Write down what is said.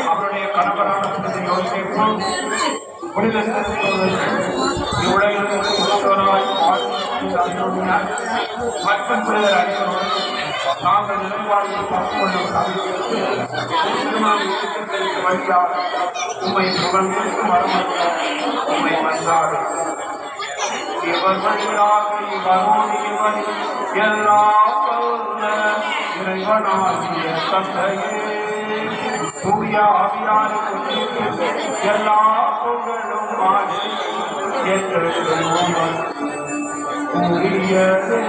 அவருடைய கணவரான யோசிக்கும் புனித மற்றும் புனிதர் அனைவரும் நாங்கள் நிலைப்பாடுகள் பக்குவம் வழியாக உண்மை புகழ்ந்திருக்கும் வரமற்ற உண்மை வந்தார் இவர் வழியாக இவரோடு இவர் எல்லா இறைவனாகிய தந்தையே தூய ஆவியாருக்கு எல்லா புகழும் ஆட்சி உரியதே.